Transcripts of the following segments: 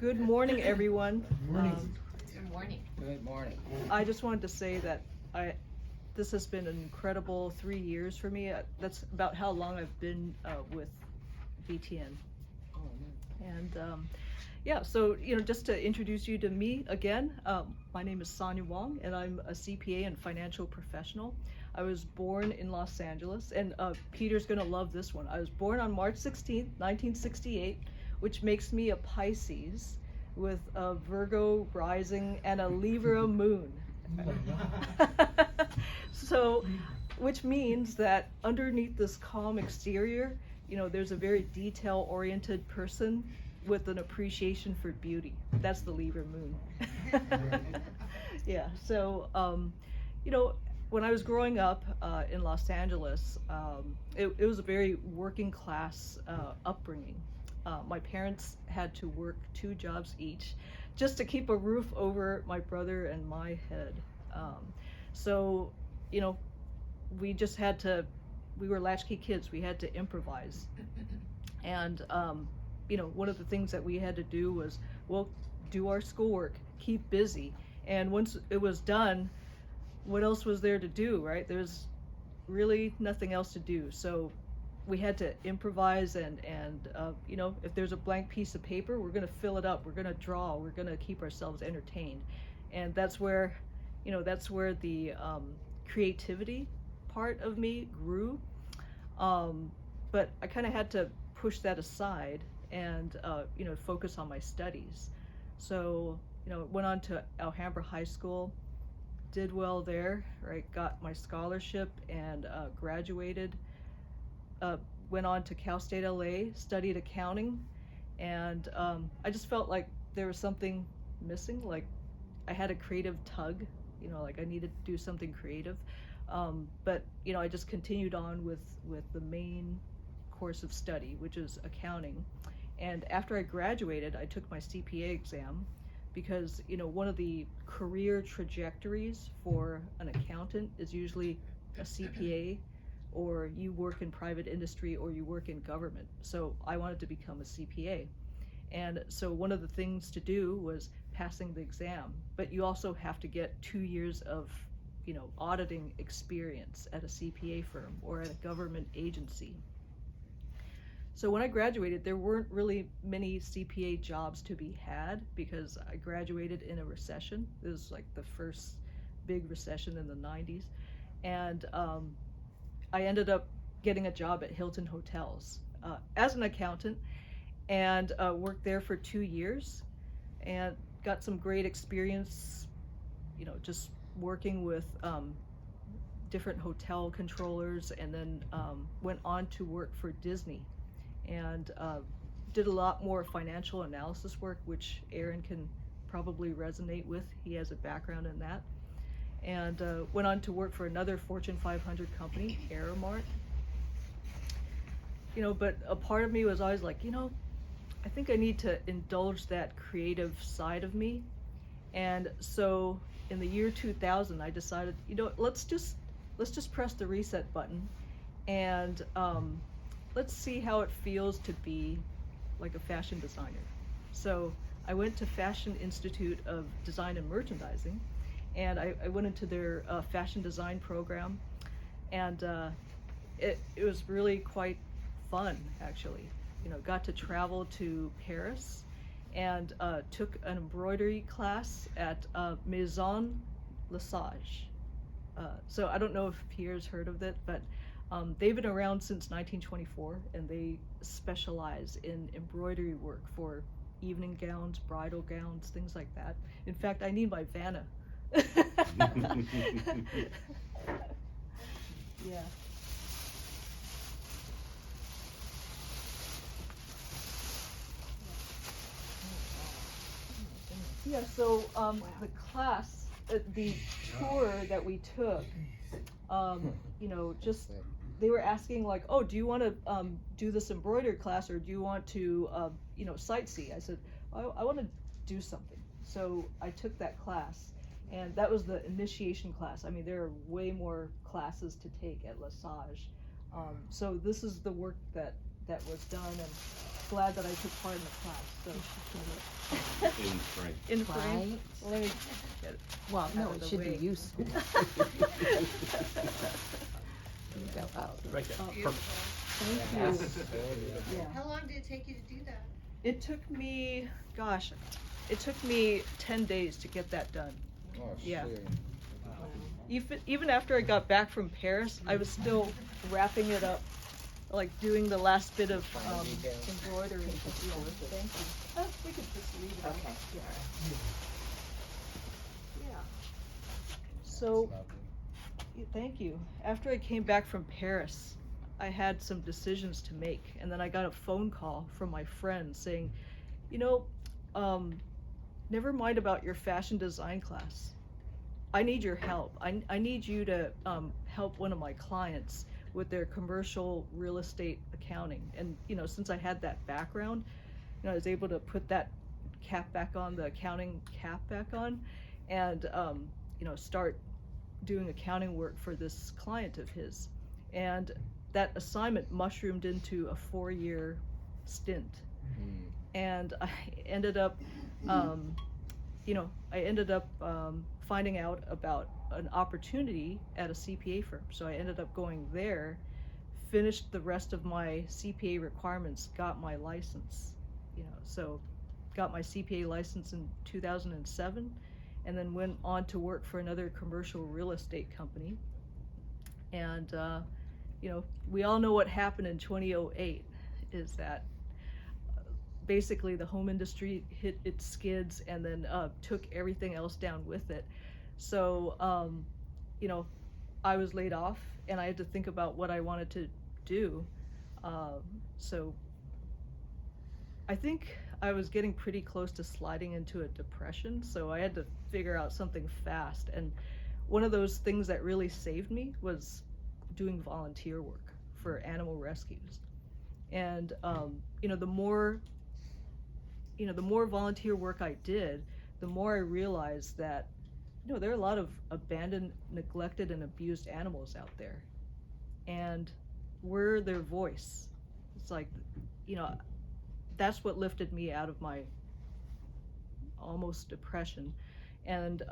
Good morning, everyone. Good morning. Good morning. Good morning. I just wanted to say that this has been an incredible 3 years for me. That's about how long I've been with BTN. And yeah, so just to introduce you to me again, my name is Sonya Wong, and I'm a CPA and financial professional. I was born in Los Angeles, and Peter's gonna love this one. I was born on March 16th, 1968, which makes me a Pisces with a Virgo rising and a Libra moon. So, which means that underneath this calm exterior, there's a very detail-oriented person with an appreciation for beauty. That's the Libra moon. Yeah, so, when I was growing up in Los Angeles, it was a very working class upbringing. My parents had to work 2 jobs each just to keep a roof over my brother and my head. So, we just had to, we were latchkey kids, we had to improvise. And, one of the things that we had to do was, well, do our schoolwork, keep busy. And once it was done, what else was there to do, right? There's really nothing else to do. So we had to improvise and if there's a blank piece of paper, we're going to fill it up, we're going to draw, we're going to keep ourselves entertained. And that's where the creativity part of me grew. But I kind of had to push that aside and focus on my studies. So went on to Alhambra High School, did well there, right? Got my scholarship and graduated. Went on to Cal State LA, studied accounting, and I just felt like there was something missing. Like I had a creative tug, like I needed to do something creative. But I just continued on with the main course of study, which is accounting. And after I graduated, I took my CPA exam because one of the career trajectories for an accountant is usually a CPA, or you work in private industry, or you work in government. So I wanted to become a CPA. And so one of the things to do was passing the exam, but you also have to get 2 years of auditing experience at a CPA firm or at a government agency. So when I graduated, there weren't really many CPA jobs to be had because I graduated in a recession. It was like the first big recession in the 90s. And I ended up getting a job at Hilton Hotels as an accountant, and worked there for 2 years and got some great experience, just working with different hotel controllers, and then went on to work for Disney and did a lot more financial analysis work, which Aaron can probably resonate with. He has a background in that. And went on to work for another Fortune 500 company, Aramark. But a part of me was always like, I think I need to indulge that creative side of me. And so in the year 2000, I decided, let's just press the reset button, and let's see how it feels to be like a fashion designer. So I went to Fashion Institute of Design and Merchandising, and I went into their fashion design program, and it was really quite fun, actually. Got to travel to Paris and took an embroidery class at Maison Lesage. So I don't know if Pierre's heard of it, but they've been around since 1924, and they specialize in embroidery work for evening gowns, bridal gowns, things like that. In fact, I need my Vanna. Yeah. Yeah, so the class, the tour that we took, just they were asking like, oh, do you want to do this embroidery class, or do you want to sightsee? I said, I want to do something. So I took that class, and that was the initiation class. I mean, there are way more classes to take at Lesage. So this is the work that was done, and glad that I took part in the class. So in frame. In frame. Right. Let me get it. Well, no, Out of it the should way. be useful. You go out. Right there. Thank you. Yeah. How long did it take you to do that? It took me, gosh, it took me 10 days to get that done. Oh, Yeah. shit. Even after I got back from Paris, I was still wrapping it up, like doing the last bit of embroidery. Thank you. We could just leave it. Okay. Yeah. So, thank you. After I came back from Paris, I had some decisions to make, and then I got a phone call from my friend saying, you know, never mind about your fashion design class. I need your help. I need you to help one of my clients with their commercial real estate accounting. And you know, since I had that background, you know, I was able to put that cap back on, the accounting cap back on, and you know, start doing accounting work for this client of his. And that assignment mushroomed into a 4-year stint. And I ended up, you know, finding out about an opportunity at a CPA firm. So I ended up going there, finished the rest of my CPA requirements, got my license, you know, so got my CPA license in 2007, and then went on to work for another commercial real estate company. And, you know, we all know what happened in 2008 is that basically the home industry hit its skids and then took everything else down with it. So, you know, I was laid off and I had to think about what I wanted to do. So I think I was getting pretty close to sliding into a depression, so I had to figure out something fast. And one of those things that really saved me was doing volunteer work for animal rescues. And you know, the more volunteer work I did, the more I realized that, you know, there are a lot of abandoned, neglected, and abused animals out there, and we're their voice. It's like, you know, that's what lifted me out of my almost depression. And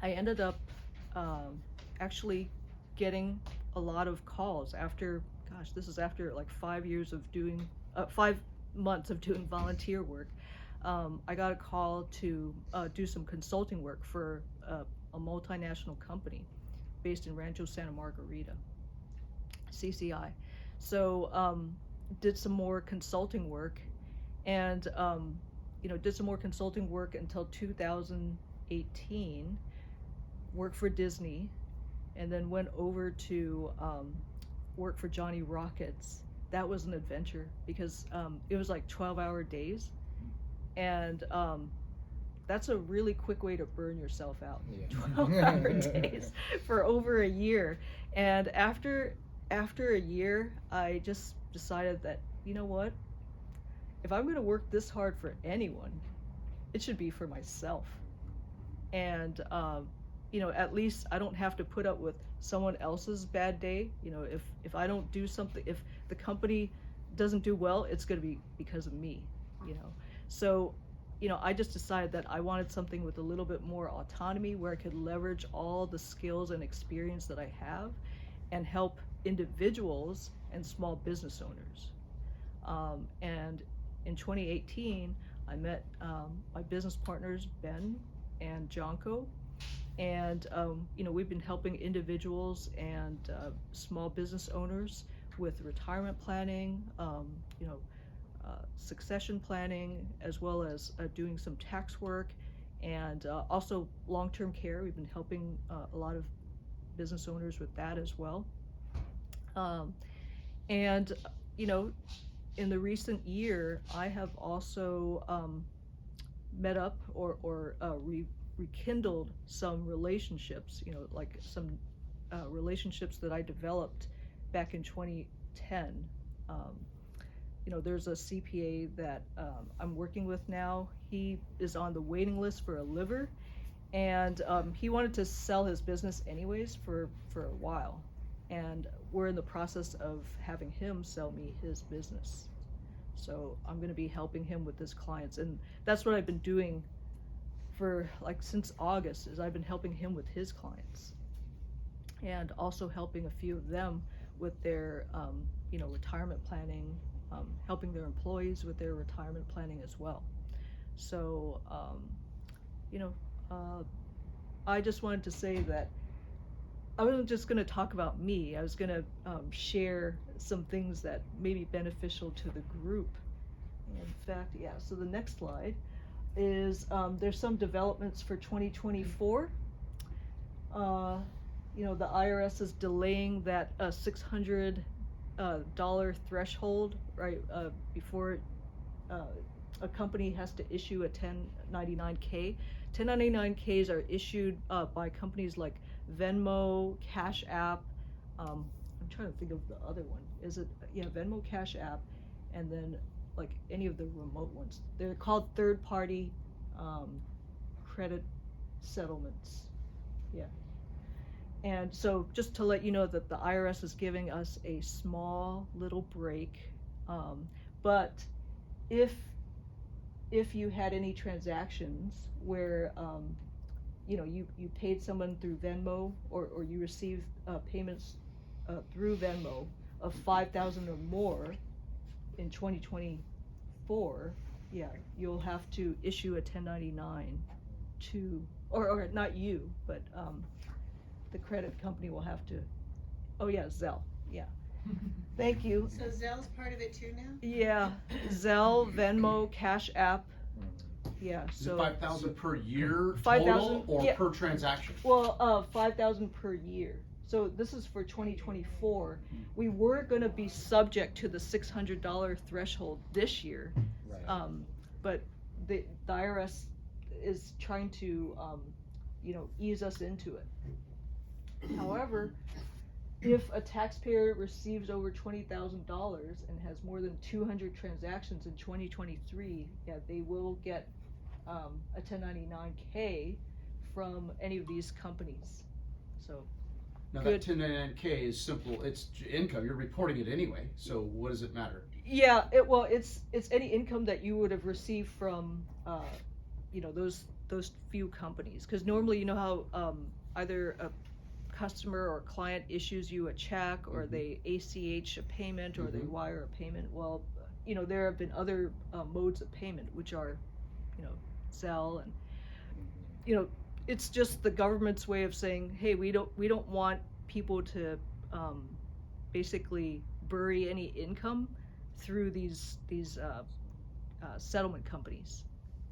I ended up actually getting a lot of calls after, gosh, this is after like 5 years of doing, 5 months of doing volunteer work. I got a call to do some consulting work for a multinational company based in Rancho Santa Margarita, CCI. So did some more consulting work, and you know, did some more consulting work until 2018, worked for Disney, and then went over to work for Johnny Rockets. That was an adventure because it was like 12-hour days, and that's a really quick way to burn yourself out. Yeah. 12-hour days for over a year. And after a year, I just decided that, you know what, if I'm going to work this hard for anyone, it should be for myself. And you know, at least I don't have to put up with someone else's bad day. You know, if I don't do something, if the company doesn't do well, it's going to be because of me, you know. So, you know, I just decided that I wanted something with a little bit more autonomy, where I could leverage all the skills and experience that I have and help individuals and small business owners. And in 2018, I met my business partners, Ben and Jonko. And you know, we've been helping individuals and small business owners with retirement planning, you know, succession planning, as well as doing some tax work, and also long-term care. We've been helping a lot of business owners with that as well. And you know, in the recent year, I have also met up or rekindled some relationships, you know, like some relationships that I developed back in 2010. You know, there's a CPA that I'm working with now. He is on the waiting list for a liver, and he wanted to sell his business anyways for a while. And we're in the process of having him sell me his business. So I'm going to be helping him with his clients, and that's what I've been doing for like since August. Is I've been helping him with his clients, and also helping a few of them with their retirement planning, helping their employees with their retirement planning as well. So I just wanted to say that I wasn't just going to talk about me. I was going to share some things that may be beneficial to the group. In fact, yeah, so the next slide is there's some developments for 2024. The IRS is delaying that $600 threshold, right, before a company has to issue a 1099-K. 1099-Ks are issued by companies like Venmo, Cash App. I'm trying to think of the other one. Is it, Venmo, Cash App, and then like any of the remote ones. They're called third-party credit settlements. Yeah. And so just to let you know that the IRS is giving us a small little break, but if you had any transactions where you paid someone through Venmo or you received payments through Venmo of $5,000 or more in 2024, you'll have to issue a 1099 to, or not you, but the credit company will have to. Oh yeah, Zelle. Yeah. Thank you. So Zelle's part of it too now? Yeah, Zelle, Venmo, Cash App. Yeah, Is so it 5,000 per year 5,000, total or yeah. per transaction? well, 5,000 per year. So this is for 2024. We were going to be subject to the $600 threshold this year, but the IRS is trying to ease us into it. However, if a taxpayer receives over $20,000 and has more than 200 transactions in 2023, they will get a 1099-K from any of these companies. So Now good. that 1099-K is simple. It's income. You're reporting it anyway. So what does it matter? Yeah, it's any income that you would have received from those few companies. Because normally, you know how either a customer or client issues you a check, or they ACH a payment, or they wire a payment. Well, there have been other modes of payment, which are, Zelle, and it's just the government's way of saying, hey, we don't want people to basically bury any income through these settlement companies,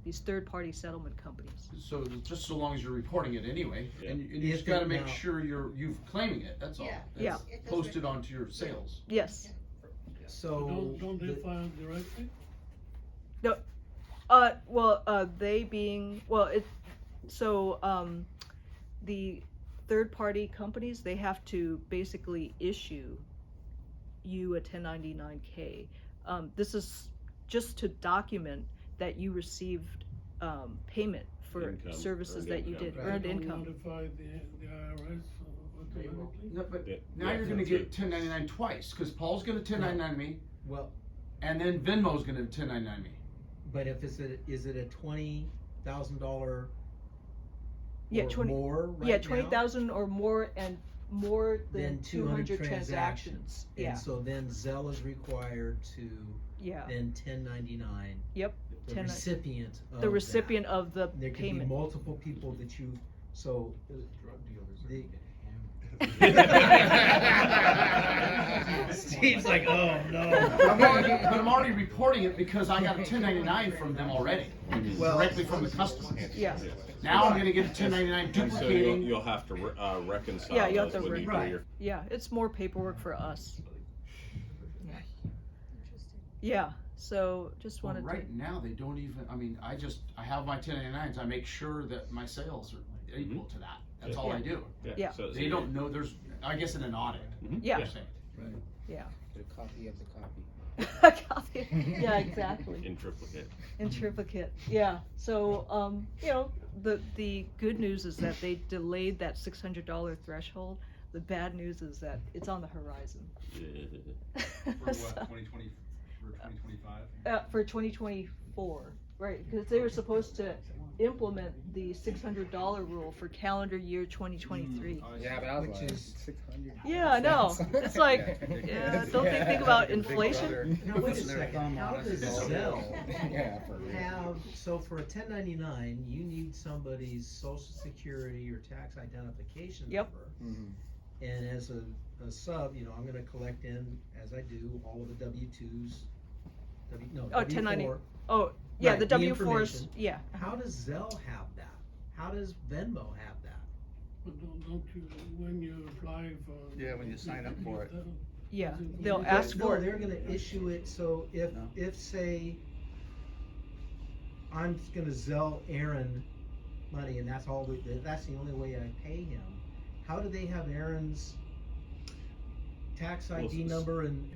these third-party settlement companies. So just so long as you're reporting it anyway, and you If just got to it make now- sure you've claiming it. That's all. Yeah. Yeah. That's posted onto your sales. Yes. So Don't they file directly? No. They being the third-party companies, they have to basically issue you a 1099-K. This is just to document that you received payment for Income, services earned that you income. did, Right. earned Don't income. notify the IRS automatically? No, but Yeah, now yeah, you're going to that's get it. 1099 twice because Paul's going to 1099 me, well, and then Venmo's going to 1099 me. but if is it a $20,000 Yeah, or 20 more right Yeah, now? 20,000 or more, and more than Then 200 transactions. transactions. Yeah, And so then Zelle is required to yeah, then 1099 yep. the 10 recipient of The recipient of the that. There could payment. be multiple people that you, so Drug dealers are the, gonna get Steve's like, oh no. but I'm already reporting it because I got a 1099 from them already, Well- directly from the customer. Yeah, Now I'm going to get a 1099 And so duplicating. you'll have to reconcile Yeah, you have those to when you do Right. your. yeah, it's more paperwork for us. Yeah, so just Well, wanted right now they don't even. I mean, I have my 1099s. I make sure that my sales are equal to that. That's all I do. Yeah. So They don't know. There's, I guess, in an audit. Yeah. per se. yeah. A copy of the copy. Copy. Yeah, exactly. in triplicate. In triplicate, yeah. So, the good news is that they delayed that $600 threshold. The bad news is that it's on the horizon. For what? 2023. for 2025? For 2024, right? Because they were supposed to implement the $600 rule for calendar year 2023. Yeah, but I was Which like, is- 600. Yeah, I know. It's like, yeah, don't they think about inflation? Now, wait a second, how does Zell Yeah, for real. have, so for a 1099, you need somebody's social security or tax identification Yep. number. And as a sub, you know, I'm gonna collect in, as I do, all of the W-2s, Oh, 1090. W-4. Oh, yeah, Right, the the W4s, information. yeah. How does Zell have that? How does Venmo have that? But don't you, when you apply for. Yeah, when you sign up for it. Yeah, they'll Because, ask no, for it. they're gonna issue it, so if say, I'm gonna Zell Aaron money and that's that's the only way I pay him, how do they have Aaron's tax ID number and?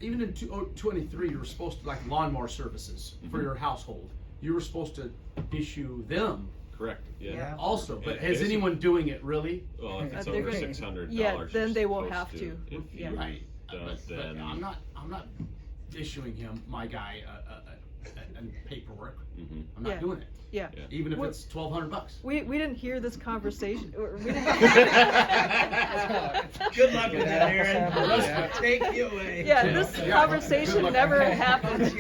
Even in 2023, you were supposed to, like lawnmower services for your household, you were supposed to issue them Correct, yeah. also, but And is basically- anyone doing it really? Well, if it's They're over gonna- $600. yeah, then they will you're have supposed to. If Yeah. you Right. don't, But then. I'm not issuing him, my guy, and paperwork. Mhm. I'm not Yeah. doing it, Yeah. Yeah. even if What- it's $1,200. We didn't hear this conversation. Or we didn't Good luck with that, Aaron. Yeah. Let's take you away. Yeah, this Yeah. conversation Good luck. never happened.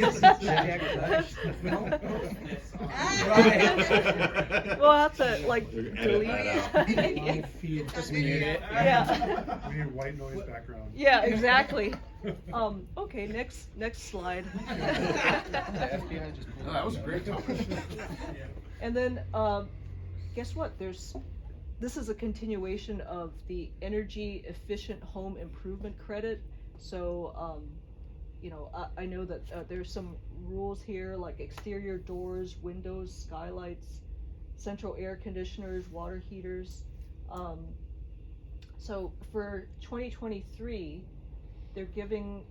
We'll have to like Edit delete. that out. Yeah. Just mute it. Yeah. We hear white noise background. Yeah, exactly. Okay, next slide. The FBI just pulled Oh, that was a up. great topic. And then, guess what? This is a continuation of the energy efficient home improvement credit. So, you know, I know that there's some rules here like exterior doors, windows, skylights, central air conditioners, water heaters. So for 2023, they're giving,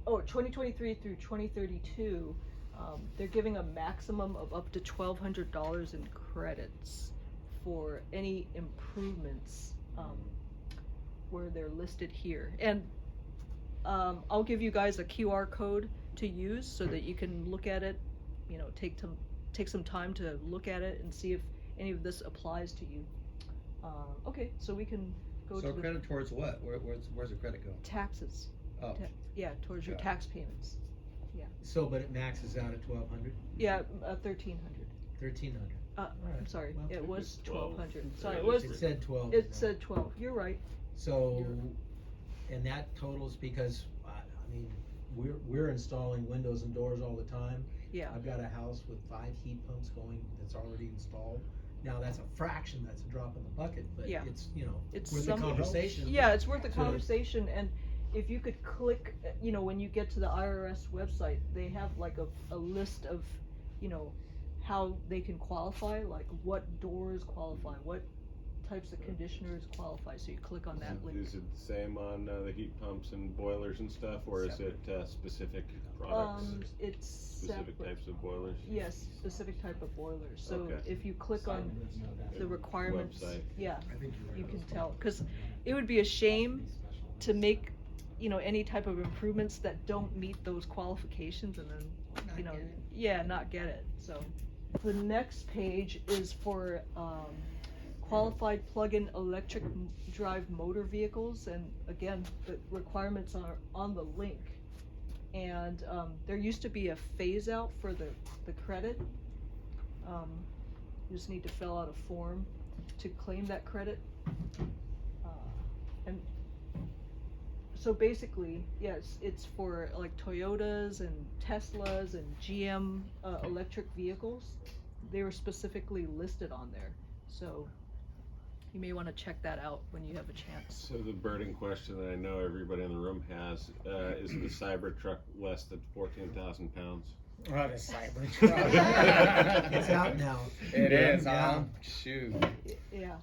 2023 through 2032, they're giving a maximum of up to $1,200 in credits for any improvements where they're listed here. And I'll give you guys a QR code to use so that you can look at it, you know, take some time to look at it and see if any of this applies to you. Okay, so we can go So to the credit towards what? Where's the credit go? taxes. Oh, Yeah, towards your Got it. tax payments. So, but it maxes out at 1,200, Yeah, 1,300. 1,300. I'm Alright, sorry, well, it was 12. 1,200. Sorry, Yeah, it was. It said 12. It said 12. You're right. So, and that totals because, I mean, we're installing windows and doors all the time. Yeah. I've got a house with 5 heat pumps going that's already installed. Now, that's a fraction, that's a drop in the bucket, but Yeah. it's, you know, It's worth the some- conversation. Yeah, it's worth the to- conversation, and if you could click, you know, when you get to the IRS website, they have like a list of, you know, how they can qualify, like what doors qualify, what types of conditioners qualify, so you click on that link. Is it the same on the heat pumps and boilers and stuff, or is it specific products? It's Specific separate. types of boilers? Yes, specific type of boilers, so Okay. if you click on the requirements, Website. yeah, I think you're right. you can tell, cause it would be a shame to make, you know, any type of improvements that don't meet those qualifications and then, you know, not get it, so. The next page is for, qualified plug-in electric drive motor vehicles, and again, the requirements are on the link. And, there used to be a phase out for the credit. You just need to fill out a form to claim that credit. And so basically, yes, it's for like Toyotas and Teslas and GM electric vehicles. They were specifically listed on there, so you may want to check that out when you have a chance. So the burning question that I know everybody in the room has, is the Cybertruck less than 14,000 pounds? Oh, the Cybertruck. It's out now. It is, Yeah. huh? Shoot. Yeah,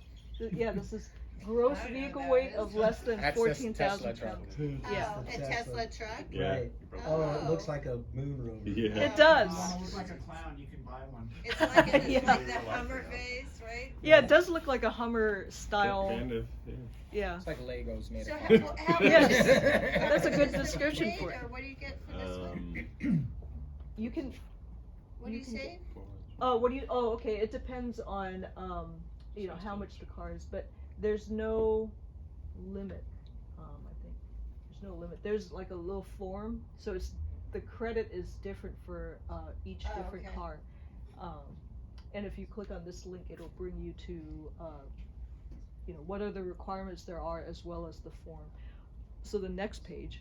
yeah, this is gross I don't know vehicle what weight that of is. less than That's this 14,000 Tesla truck. pounds. Yeah. Oh, a Tesla truck? Yeah. Right. Oh, it looks like a moon rover. Yeah. It does. looks like a clown, you can buy one. It's like a, Yeah. like the Hummer face, right? Yeah, it does look like a Hummer style. Kind of, yeah. Yeah. It's like Legos made So of how, concrete. how Yes. much is- That's a good is the description rebate, for it. Or what do you get for this one? You can. What do you you can say? Oh, what do you? Oh, okay. It depends on you know, how much the car is, but there's no limit. I think there's no limit. There's like a little form, so it's the credit is different for each Oh, different okay. car. And if you click on this link, it'll bring you to you know, what are the requirements there are, as well as the form. So the next page,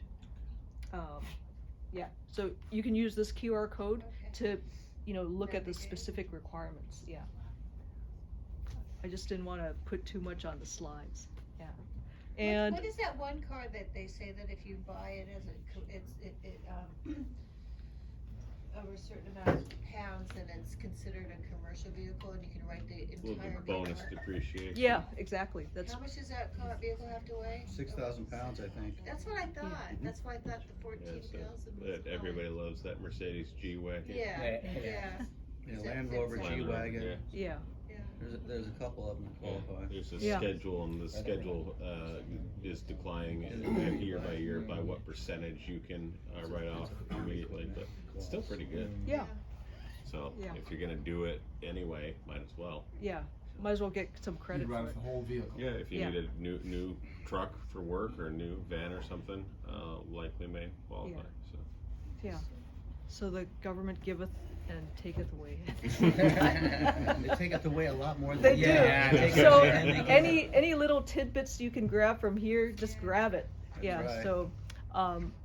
yeah. So you can use this QR code Okay. to, you know, look at the Navigate. specific requirements. Yeah. I just didn't want to put too much on the slides. Yeah. And What is that one car that they say that if you buy it as over a certain amount of pounds, then it's considered a commercial vehicle and you can write the A little entire bit bonus vehicle? depreciation. yeah, exactly. That's How much does that vehicle have to weigh? 6,000 pounds, I think. That's what I thought. That's why I thought the 14,000 was That everybody loves that Mercedes G-Wagon. Yeah, Yeah. yeah. Yeah, Is that Land fit Rover, something? G-Wagon. Yeah. yeah. There's a couple of them that Yeah, qualify. there's a Yeah. schedule, and the schedule is declining year by year by what percentage you can write off immediately, but it's still pretty good. Yeah. So Yeah. if you're gonna do it anyway, might as well. Yeah. Might as well get some credit You'd for run it. the whole vehicle. Yeah, if you Yeah. need a new truck for work or a new van or something, likely may qualify. So. Yeah. So the government giveth and taketh away. They take it away a lot more than. They do. Yeah, they So do. And they any little tidbits you can grab from here, just grab it. Yeah. right. So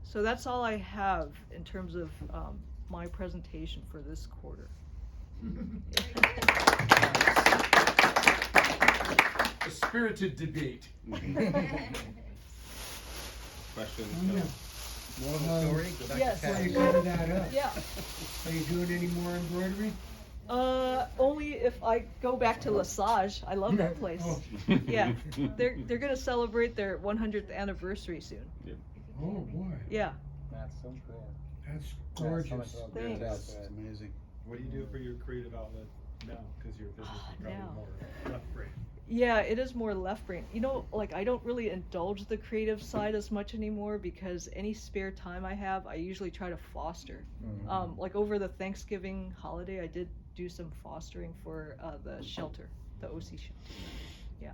so that's all I have in terms of my presentation for this quarter. A spirited debate. Questions? Moral of the story, go back Yes. to Well, cash. you covered that up. Yeah. Are you doing any more embroidery? Only if I go back to Lesage. I love that place. Oh. Yeah. They're gonna celebrate their 100th anniversary soon. Oh, boy, Yeah. That's so cool. that's Yeah, gorgeous. so much love. Thanks. That's amazing. What do you do for your creative outlet now? Because your business is probably Now. more left brain. Yeah, it is more left brain. You know, like I don't really indulge the creative side as much anymore because any spare time I have, I usually try to foster. Like over the Thanksgiving holiday, I did do some fostering for the shelter, the OC shelter. Yeah,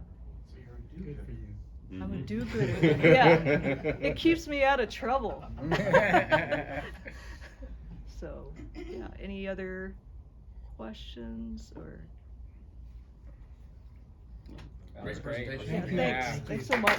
So you're a Good for you. I'm a do-gooder. Yeah, it keeps me out of trouble. So, yeah. Any other questions or? That was great. presentation. Yeah, thanks. Thanks so much.